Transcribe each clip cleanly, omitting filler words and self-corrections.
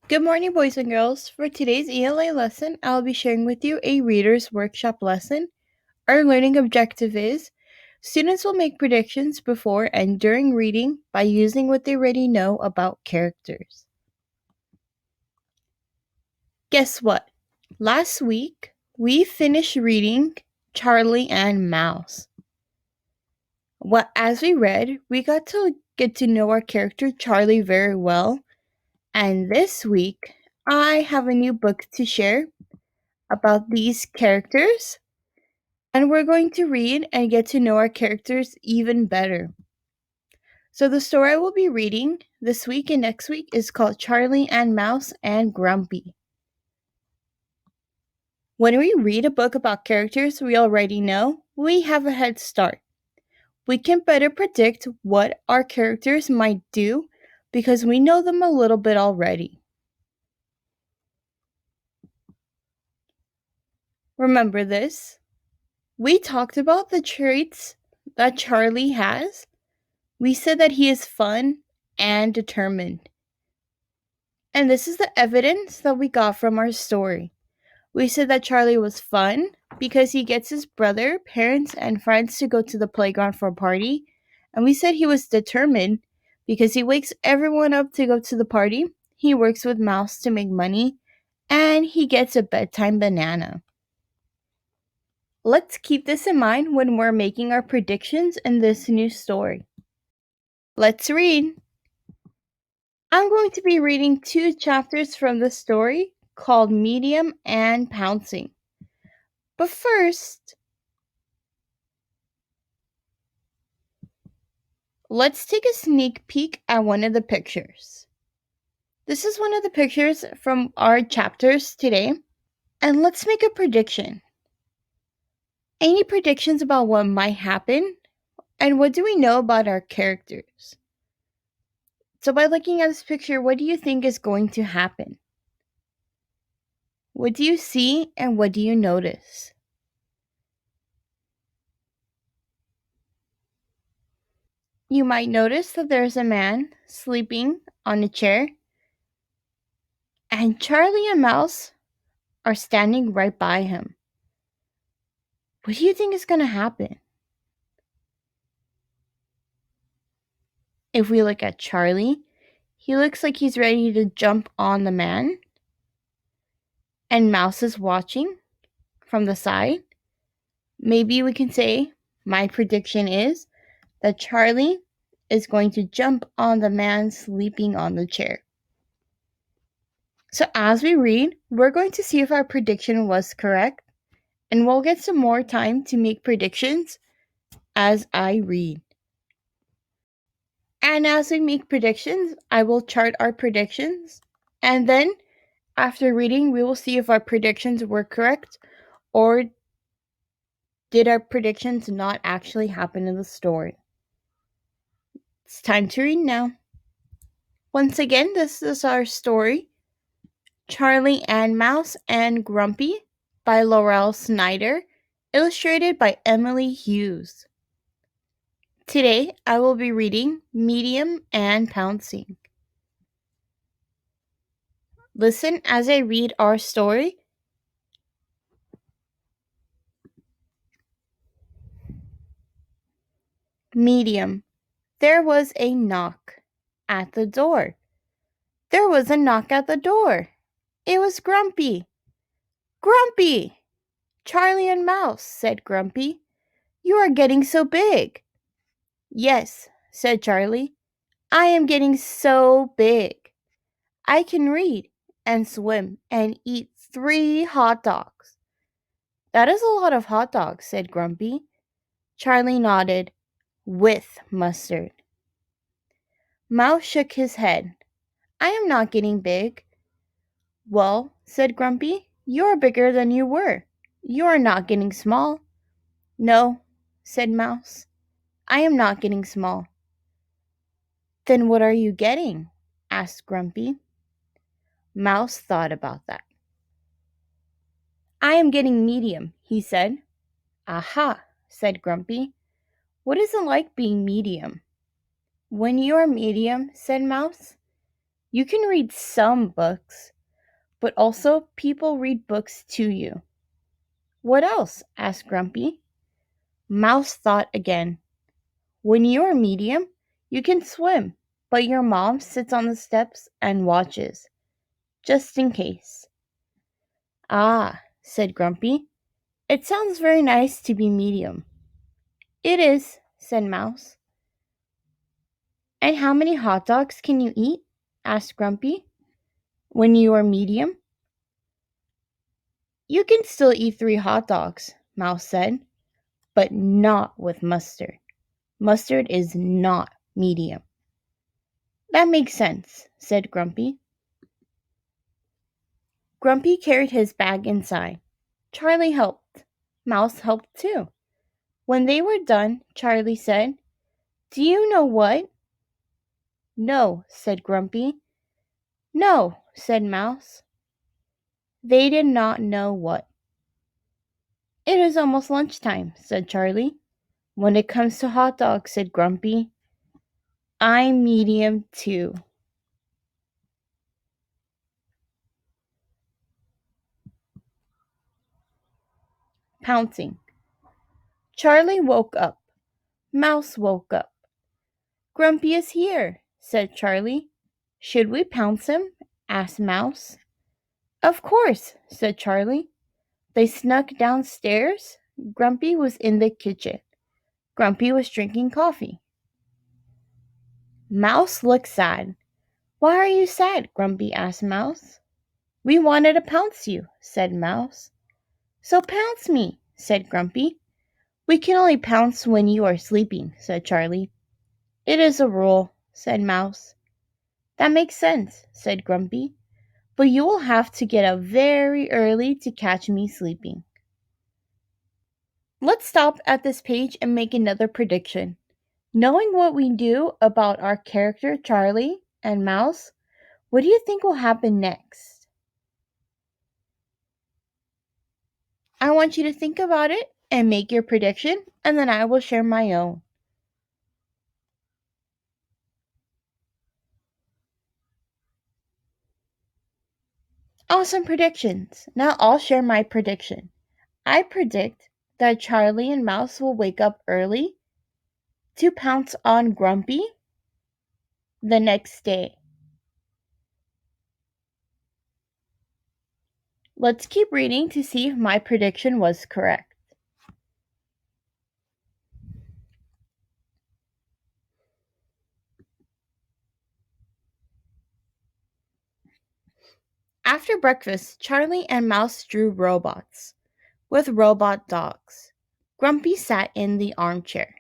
Good morning, boys and girls. For today's ELA lesson, I'll be sharing with you a Reader's Workshop lesson. Our learning objective is students will make predictions before and during reading by using what they already know about characters. Guess what? Last week, we finished reading Charlie and Mouse. As we read, we got to get to know our character Charlie very well. And this week, I have a new book to share about these characters, and we're going to read and get to know our characters even better. So, the story I will be reading this week and next week is called Charlie and Mouse and Grumpy. When we read a book about characters we already know, we have a head start. We can better predict what our characters might do because we know them a little bit already. Remember this? We talked about the traits that Charlie has. We said that he is fun and determined. And this is the evidence that we got from our story. We said that Charlie was fun because he gets his brother, parents, and friends to go to the playground for a party. And we said he was determined because he wakes everyone up to go to the party. He works with Mouse to make money. And he gets a bedtime banana. Let's keep this in mind when we're making our predictions in this new story. Let's read. I'm going to be reading 2 chapters from the story called Medium and Pouncing. But first, let's take a sneak peek at one of the pictures. This is one of the pictures from our chapters today, and let's make a prediction. Any predictions about what might happen, and what do we know about our characters? So, by looking at this picture, what do you think is going to happen? What do you see and what do you notice? You might notice that there's a man sleeping on a chair, and Charlie and Mouse are standing right by him. What do you think is going to happen? If we look at Charlie, he looks like he's ready to jump on the man, and Mouse is watching from the side. Maybe we can say my prediction is that Charlie is going to jump on the man sleeping on the chair. So as we read, we're going to see if our prediction was correct, and we'll get some more time to make predictions as I read. And as we make predictions, I will chart our predictions, and then after reading, we will see if our predictions were correct or did our predictions not actually happen in the story. It's time to read now. Once again, this is our story, Charlie and Mouse and Grumpy by Laurel Synder, illustrated by Emily Hughes. Today, I will be reading Medium and Pouncing. Listen as I read our story. Medium. There was a knock at the door. There was a knock at the door. It was Grumpy. Grumpy! Charlie and Mouse, said Grumpy. You are getting so big. Yes, said Charlie. I am getting so big. I can read and swim and eat 3 hot dogs. That is a lot of hot dogs, said Grumpy. Charlie nodded. With mustard. Mouse shook his head. I am not getting big. Well, said Grumpy, you're bigger than you were. You are not getting small. No, said Mouse. I am not getting small. Then what are you getting? Asked Grumpy. Mouse thought about that. I am getting medium, he said. Aha, said Grumpy. What is it like being medium? When you are medium, said Mouse, You can read some books, but also people read books to you. What else? Asked Grumpy. Mouse thought again. When you are medium, you can swim, but your mom sits on the steps and watches, just in case. Ah, said Grumpy. It sounds very nice to be medium. It is, said Mouse. And how many hot dogs can you eat? Asked Grumpy. When you are medium? You can still eat 3 hot dogs, Mouse said, but not with mustard. Mustard is not medium. That makes sense, said Grumpy. Grumpy carried his bag inside. Charlie helped. Mouse helped too. When they were done, Charlie said, Do you know what? No, said Grumpy. No, said Mouse. They did not know what. It is almost lunchtime, said Charlie. When it comes to hot dogs, said Grumpy, I'm medium too. Pouncing. Charlie woke up. Mouse woke up. Grumpy is here, said Charlie. Should we pounce him? Asked Mouse. Of course, said Charlie. They snuck downstairs. Grumpy was in the kitchen. Grumpy was drinking coffee. Mouse looked sad. Why are you sad? Grumpy asked Mouse. We wanted to pounce you, said Mouse. So pounce me, said Grumpy. We can only pounce when you are sleeping, said Charlie. It is a rule, said Mouse. That makes sense, said Grumpy. But you will have to get up very early to catch me sleeping. Let's stop at this page and make another prediction. Knowing what we do about our character Charlie and Mouse, what do you think will happen next? I want you to think about it and make your prediction, and then I will share my own. Awesome predictions. Now I'll share my prediction. I predict that Charlie and Mouse will wake up early to pounce on Grumpy the next day. Let's keep reading to see if my prediction was correct. After breakfast, Charlie and Mouse drew robots with robot dogs. Grumpy sat in the armchair.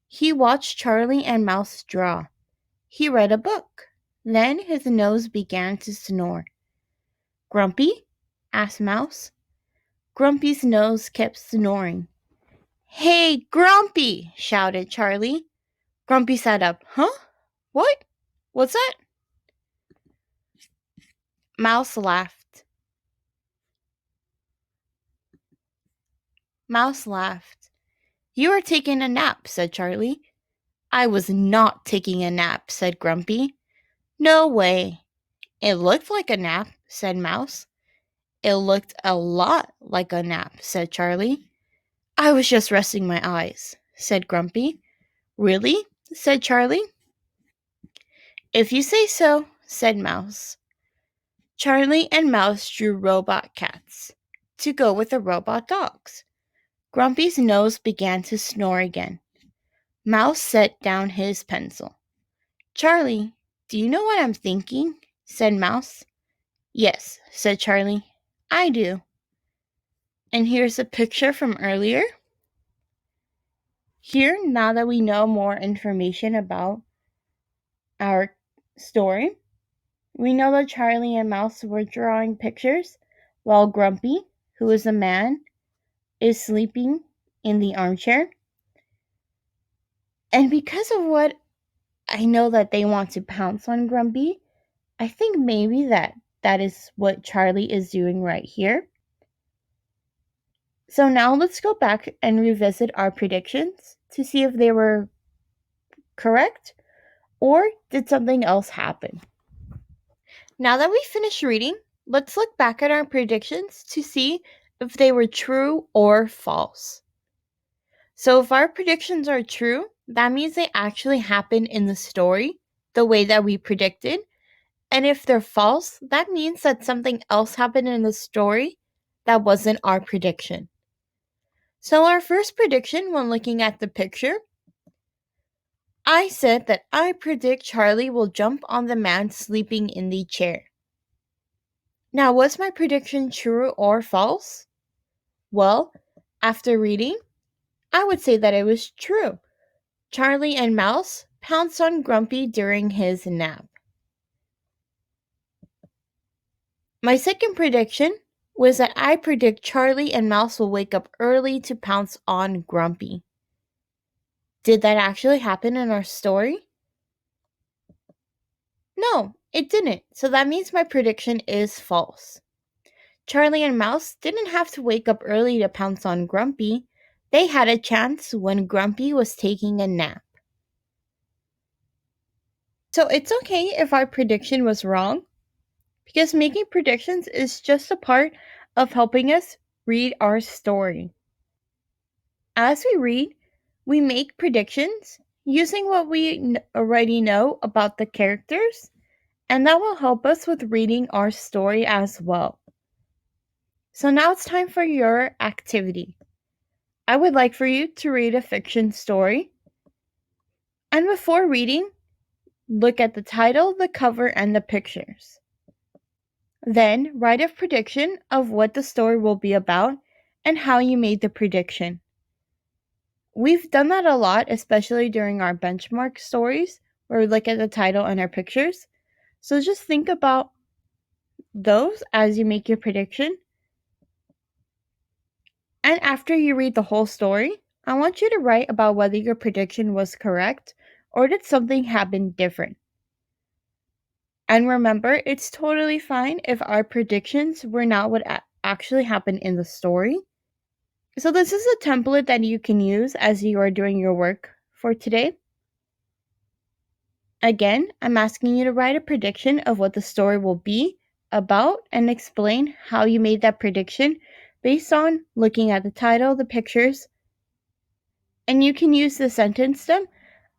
He watched Charlie and Mouse draw. He read a book. Then his nose began to snore. Grumpy? Asked Mouse. Grumpy's nose kept snoring. Hey, Grumpy! Shouted Charlie. Grumpy sat up. Huh? What? What's that? Mouse laughed. Mouse laughed. You are taking a nap, said Charlie. I was not taking a nap, said Grumpy. No way. It looked like a nap, said Mouse. It looked a lot like a nap, said Charlie. I was just resting my eyes, said Grumpy. Really? Said Charlie. If you say so, said Mouse. Charlie and Mouse drew robot cats to go with the robot dogs. Grumpy's nose began to snore again. Mouse set down his pencil. Charlie, do you know what I'm thinking? Said Mouse. Yes, said Charlie. I do. And here's a picture from earlier. Here, now that we know more information about our story, we know that Charlie and Mouse were drawing pictures while Grumpy, who is a man, is sleeping in the armchair. And because of what I know that they want to pounce on Grumpy, I think maybe that is what Charlie is doing right here. So now let's go back and revisit our predictions to see if they were correct or did something else happen. Now that we finished reading, let's look back at our predictions to see if they were true or false. So, if our predictions are true, that means they actually happened in the story the way that we predicted. And if they're false, that means that something else happened in the story that wasn't our prediction. So, our first prediction when looking at the picture, I said that I predict Charlie will jump on the man sleeping in the chair. Now, was my prediction true or false? Well, after reading, I would say that it was true. Charlie and Mouse pounced on Grumpy during his nap. My second prediction was that I predict Charlie and Mouse will wake up early to pounce on Grumpy. Did that actually happen in our story? No, it didn't. So that means my prediction is false. Charlie and Mouse didn't have to wake up early to pounce on Grumpy. They had a chance when Grumpy was taking a nap. So it's okay if our prediction was wrong, because making predictions is just a part of helping us read our story. As we read, we make predictions using what we already know about the characters, and that will help us with reading our story as well. So now it's time for your activity. I would like for you to read a fiction story. And before reading, look at the title, the cover, and the pictures. Then write a prediction of what the story will be about and how you made the prediction. We've done that a lot, especially during our benchmark stories, where we look at the title and our pictures. So just think about those as you make your prediction. And after you read the whole story, I want you to write about whether your prediction was correct or did something happen different. And remember, it's totally fine if our predictions were not what actually happened in the story. So this is a template that you can use as you are doing your work for today. Again, I'm asking you to write a prediction of what the story will be about and explain how you made that prediction based on looking at the title, the pictures, and you can use the sentence stem.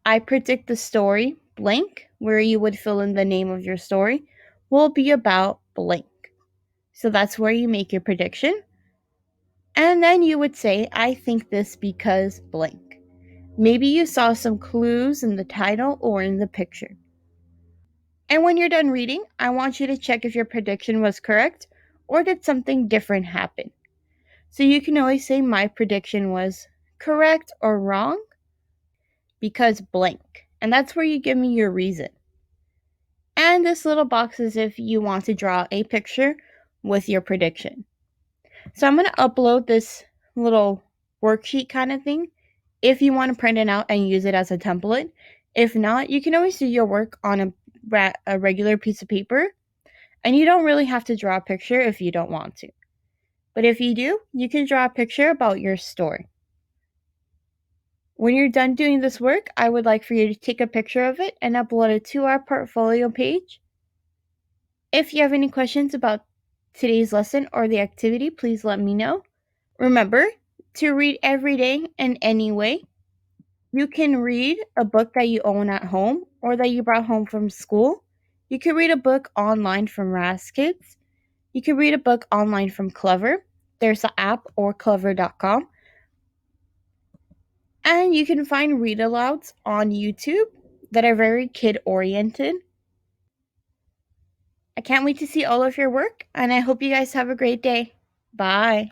I predict the story blank, where you would fill in the name of your story, will be about blank. So that's where you make your prediction. And then you would say, I think this because blank. Maybe you saw some clues in the title or in the picture. And when you're done reading, I want you to check if your prediction was correct or did something different happen. So you can always say my prediction was correct or wrong because blank. And that's where you give me your reason. And this little box is if you want to draw a picture with your prediction. So I'm going to upload this little worksheet kind of thing if you want to print it out and use it as a template. If not, you can always do your work on a regular piece of paper, and you don't really have to draw a picture if you don't want to. But if you do, you can draw a picture about your story. When you're done doing this work, I would like for you to take a picture of it and upload it to our portfolio page. If you have any questions about today's lesson or the activity, please let me know. Remember to read every day in any way. You can read a book that you own at home or that you brought home from school. You can read a book online from Raz Kids. You can read a book online from Clever. There's an app or clever.com. And you can find read alouds on YouTube that are very kid oriented. I can't wait to see all of your work, and I hope you guys have a great day. Bye.